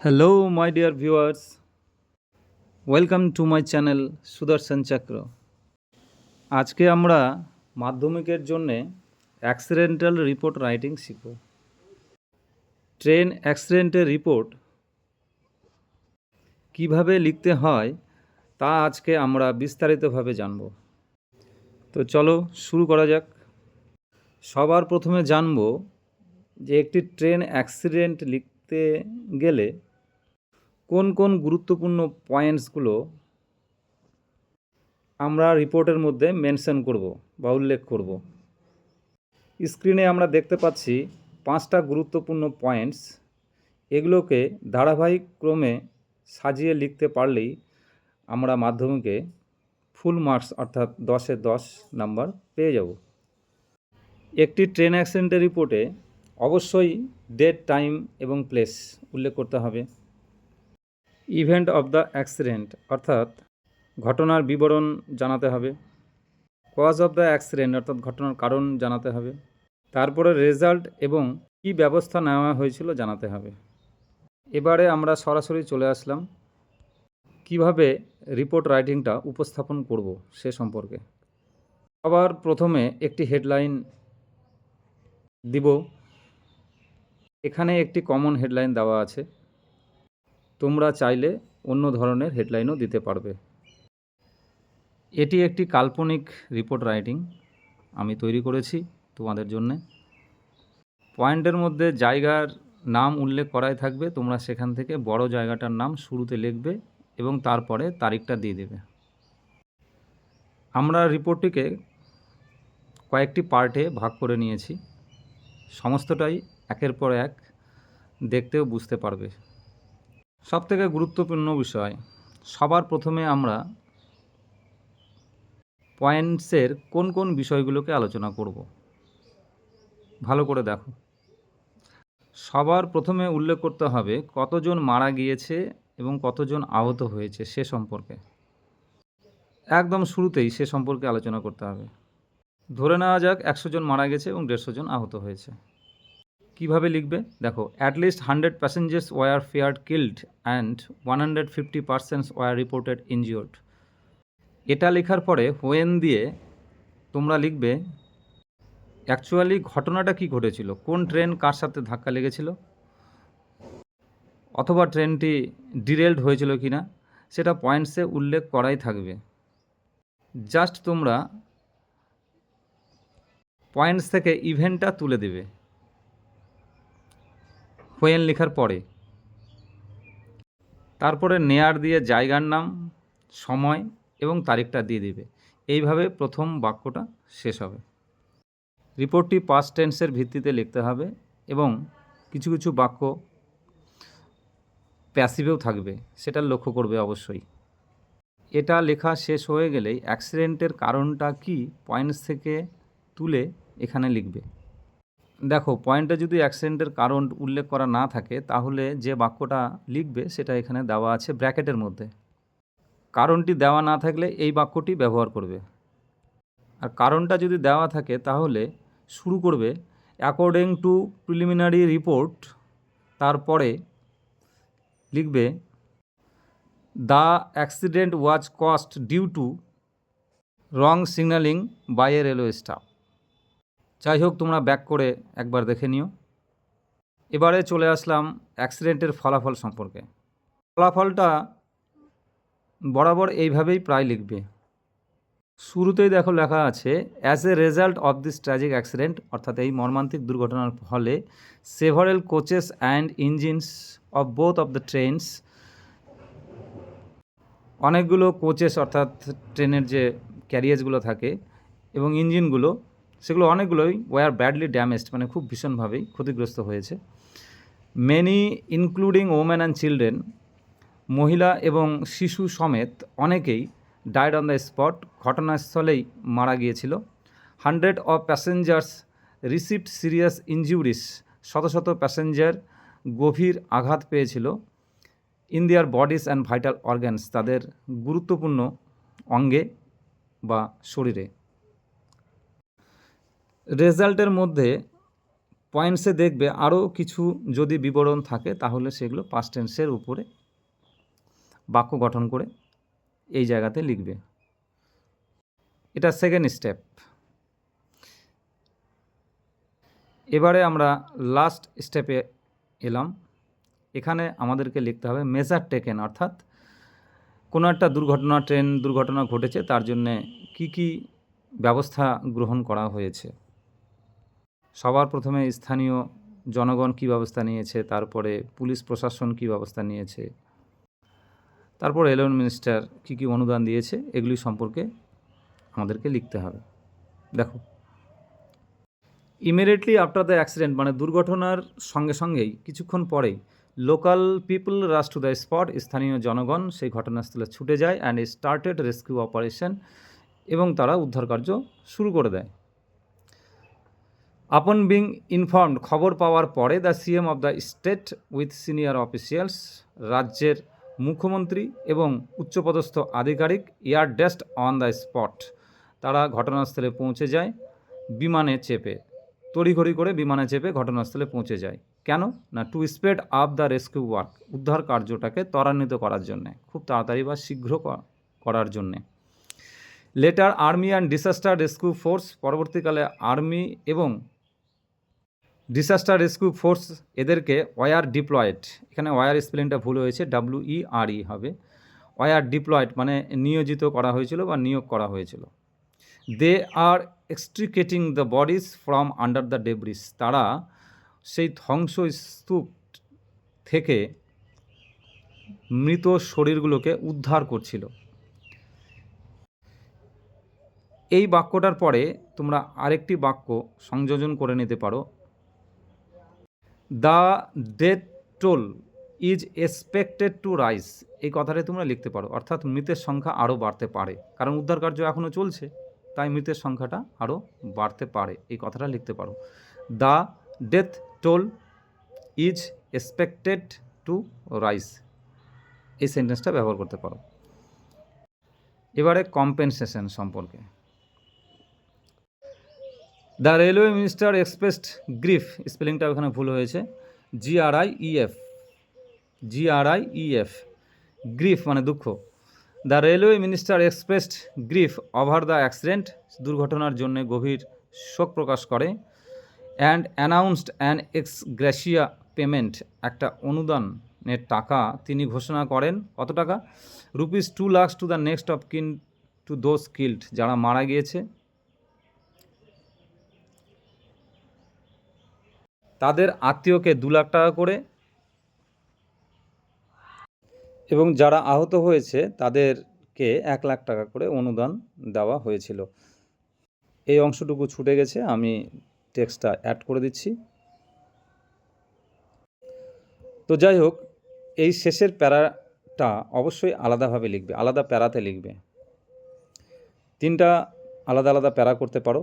Hello, my dear viewers. Welcome to my channel সুদর্শন চক্র। আজকে আমরা মাধ্যমিকের জন্যে অ্যাক্সিডেন্টাল রিপোর্ট রাইটিং শিখব। ট্রেন অ্যাক্সিডেন্টের রিপোর্ট কিভাবে লিখতে হয় তা আজকে আমরা বিস্তারিতভাবে জানব। তো চলো শুরু করা যাক। সবার প্রথমে জানব যে একটি ট্রেন অ্যাক্সিডেন্ট লিখতে গেলে কোন কোন গুরুত্বপূর্ণ পয়েন্টসগুলো আমরা রিপোর্টের মধ্যে মেনশন করব বা উল্লেখ করব। স্ক্রিনে আমরা দেখতে পাচ্ছি 5টা গুরুত্বপূর্ণ পয়েন্টস। এগুলোকে ধারাবাহিক ক্রমে সাজিয়ে লিখতে পারলেই আমরা মাধ্যমিকে ফুল মার্কস অর্থাৎ 10-এ 10 নাম্বার পেয়ে যাব। একটি ট্রেন অ্যাক্সিডেন্টের রিপোর্টে অবশ্যই ডেট, টাইম এবং প্লেস উল্লেখ করতে হবে। ইভেন্ট অফ দ্য অ্যাক্সিডেন্ট অর্থাৎ ঘটনার বিবরণ জানাতে হবে। কজ অফ দ্য অ্যাক্সিডেন্ট অর্থাৎ ঘটনার কারণ জানাতে হবে। তারপরে রেজাল্ট এবং কী ব্যবস্থা নেওয়া হয়েছিল জানাতে হবে। এবারে আমরা সরাসরি চলে আসলাম কিভাবে রিপোর্ট রাইটিংটা উপস্থাপন করব সে সম্পর্কে। সবার প্রথমে একটি হেডলাইন দিব। এখানে একটি কমন হেডলাইন দেওয়া আছে, তোমরা চাইলে অন্য ধরনের হেডলাইনও দিতে পারবে। এটি একটি কাল্পনিক রিপোর্ট রাইটিং আমি তৈরি করেছি তোমাদের জন্যে। পয়েন্টের মধ্যে জায়গার নাম উল্লেখ করাই থাকবে, তোমরা সেখান থেকে বড় জায়গাটার নাম শুরুতে লিখবে এবং তারপরে তারিখটা দিয়ে দেবে। আমরা রিপোর্টটিকে কয়েকটি পার্টে ভাগ করে নিয়েছি, সমস্তটাই একের পর এক দেখতেও বুঝতে পারবে। সবথেকে গুরুত্বপূর্ণ বিষয়, সবার প্রথমে আমরা পয়েন্টসের কোন কোন বিষয়গুলোকে আলোচনা করব। ভালো করে দেখো। সবার প্রথমে উল্লেখ করতে হবে কতজন মারা গিয়েছে এবং কতজন আহত হয়েছে সে সম্পর্কে। একদম শুরুতেই সে সম্পর্কে আলোচনা করতে হবে। ধরে নেওয়া যাক 100 জন মারা গেছে এবং 150 জন আহত হয়েছে। কিভাবে লিখবে দেখো, at least 100 passengers were feared killed and 150 persons were reported injured. এটা লেখার পরে হোয়েন দিয়ে তোমরা লিখবে অ্যাকচুয়ালি ঘটনাটা কি ঘটেছিল, কোন ট্রেন কার সাথে ধাক্কা লেগেছিল, অথবা ট্রেনটি ডিরেলড হয়েছিল কি না, সেটা পয়েন্টসে উল্লেখ করাই থাকবে। জাস্ট তোমরা পয়েন্টস থেকে ইভেন্টটা তুলে দেবে হোয়েন লেখার পরে। তারপরে নেয়ার দিয়ে জায়গার নাম, সময় এবং তারিখটা দিয়ে দেবে। এইভাবে প্রথম বাক্যটা শেষ হবে। রিপোর্টটি পাস্ট টেন্সের ভিত্তিতে লিখতে হবে এবং কিছু কিছু বাক্য প্যাসিভেও থাকবে, সেটা লক্ষ্য করবে অবশ্যই। এটা লেখা শেষ হয়ে গেলেই অ্যাক্সিডেন্টের কারণটা কি পয়েন্টস থেকে তুলে এখানে লিখবে। দেখো, পয়েন্টে যদি অ্যাক্সিডেন্টের কারণ উল্লেখ করা না থাকে তাহলে যে বাক্যটা লিখবে সেটা এখানে দেওয়া আছে ব্র্যাকেটের মধ্যে। কারণটি দেওয়া না থাকলে এই বাক্যটি ব্যবহার করবে। আর কারণটা যদি দেওয়া থাকে তাহলে শুরু করবে অ্যাকর্ডিং টু প্রিলিমিনারি রিপোর্ট, তারপরে লিখবে the accident was caused due to wrong signalling by a railway staff. যাই হোক, তোমরা ব্যাক করে একবার দেখে নিও। এবারে চলে আসলাম অ্যাক্সিডেন্টের ফলাফল সম্পর্কে। ফলাফলটা বরাবর এইভাবেই প্রায় লিখবে। শুরুতেই দেখো লেখা আছে as a result of this tragic accident, অর্থাৎ এই মর্মান্তিক দুর্ঘটনার ফলে several coaches and engines of both of the trains, অনেকগুলো কোচেস অর্থাৎ ট্রেনের যে ক্যারিয়েজগুলো থাকে এবং ইঞ্জিনগুলো, সেগুলো অনেকগুলোই ওয়ার ব্যাডলি ড্যামেজড, মানে খুব ভীষণভাবেই ক্ষতিগ্রস্ত হয়েছে। Many including women and children, মহিলা এবং শিশু সমেত অনেকেই ডাইড অন দ্য স্পট, ঘটনাস্থলেই মারা গিয়েছিল। 100 অফ প্যাসেঞ্জার্স রিসিভড সিরিয়াস ইনজুরিস, শত শত প্যাসেঞ্জার গভীর আঘাত পেয়েছিল। In their bodies and vital organs, তাদের গুরুত্বপূর্ণ অঙ্গে বা শরীরে। রেজাল্টের মধ্যে পয়েন্টসে দেখবে আরও কিছু যদি বিবরণ থাকে তাহলে সেগুলো পাস্ট টেন্সের উপরে বাক্য গঠন করে এই জায়গাতে লিখবে। এটা সেকেন্ড স্টেপ। এবারে আমরা লাস্ট স্টেপে এলাম। এখানে আমাদেরকে লিখতে হবে মেজার টেকেন, অর্থাৎ কোনো একটা ট্রেন দুর্ঘটনা ঘটেছে, তার জন্যে কি কি ব্যবস্থা গ্রহণ করা হয়েছে। সবার প্রথমে স্থানীয় জনগণ কী ব্যবস্থা নিয়েছে, তারপরে পুলিশ প্রশাসন কী ব্যবস্থা নিয়েছে, তারপর রেলওয়ে মিনিস্টার কী কী অনুদান দিয়েছে, এগুলি সম্পর্কে আমাদেরকে লিখতে হবে। দেখো, ইমিডিয়েটলি আফটার দ্য অ্যাক্সিডেন্ট, মানে দুর্ঘটনার সঙ্গে সঙ্গেই কিছুক্ষণ পরেই local people rush to the spot, স্থানীয় জনগণ সেই ঘটনাস্থলে ছুটে যায় অ্যান্ড স্টার্টেড রেস্কিউ অপারেশন, এবং তারা উদ্ধার কার্য শুরু করে দেয়। আপন বিং ইনফর্মড, খবর পাওয়ার পরে the CM of the state with senior officials, রাজ্যের মুখ্যমন্ত্রী এবং উচ্চপদস্থ আধিকারিক এয়ার ডেস্ট অন দ্য স্পট, তারা ঘটনাস্থলে পৌঁছে যায় বিমানে চেপে, তড়িঘড়ি করে বিমানে চেপে ঘটনাস্থলে পৌঁছে যায়। কেন না, to speed up the rescue work, উদ্ধার কার্যটাকে ত্বরান্বিত করার জন্যে, খুব তাড়াতাড়ি বা শীঘ্র করার জন্যে। Letter army and disaster rescue force, পরবর্তীকালে আর্মি এবং ডিসাস্টার রেস্কিউ ফোর্স এদেরকে ওয়ার ডিপ্লয়েড, এখানে ওয়ার স্পেলিংটা ভুল হয়েছে, WERE হবে। ওয়ার ডিপ্লয়েড মানে নিয়োজিত করা হয়েছিল বা নিয়োগ করা হয়েছিল। They are extricating the bodies from under the debris, তারা সেই ধ্বংসস্তূপ থেকে মৃত শরীরগুলোকে উদ্ধার করছিল। এই বাক্যটার পরে তোমরা আরেকটি বাক্য সংযোজন করে নিতে পারো, the death toll is expected to rise, এই কথাটাই তোমরা লিখতে পারো, অর্থাৎ মৃতের সংখ্যা আরও বাড়তে পারে, কারণ উদ্ধার কার্য এখনও চলছে, তাই মৃতের সংখ্যাটা আরও বাড়তে পারে, এই কথাটা লিখতে পারো। The death toll is expected to rise, এই সেন্টেন্সটা ব্যবহার করতে পারো। এবারে কম্পেনসেশন সম্পর্কে। The railway minister expressed grief, স্পেলিংটা ওখানে ভুল হয়েছে, GRIEF, গ্রিফ মানে দুঃখ। The railway minister expressed grief over the accident, দুর্ঘটনার জন্য গভীর শোক প্রকাশ করে। And announced an ex gratia payment, একটা অনুদানের টাকা তিনি ঘোষণা করেন। কত টাকা? ₹2 lakh to the next of kin to those killed, যারা মারা গিয়েছে তাদের আত্মীয়কে 2 লাখ টাকা করে, এবং যারা আহত হয়েছে তাদেরকে 1 লাখ টাকা করে অনুদান দেওয়া হয়েছিল। এই অংশটুকু ছুটে গেছে, আমি টেক্সটটা অ্যাড করে দিচ্ছি। তো যাই হোক, এই শেষের প্যারাটা অবশ্যই আলাদাভাবে লিখবে, আলাদা প্যারাতে লিখবে। 3টা আলাদা আলাদা প্যারা করতে পারো।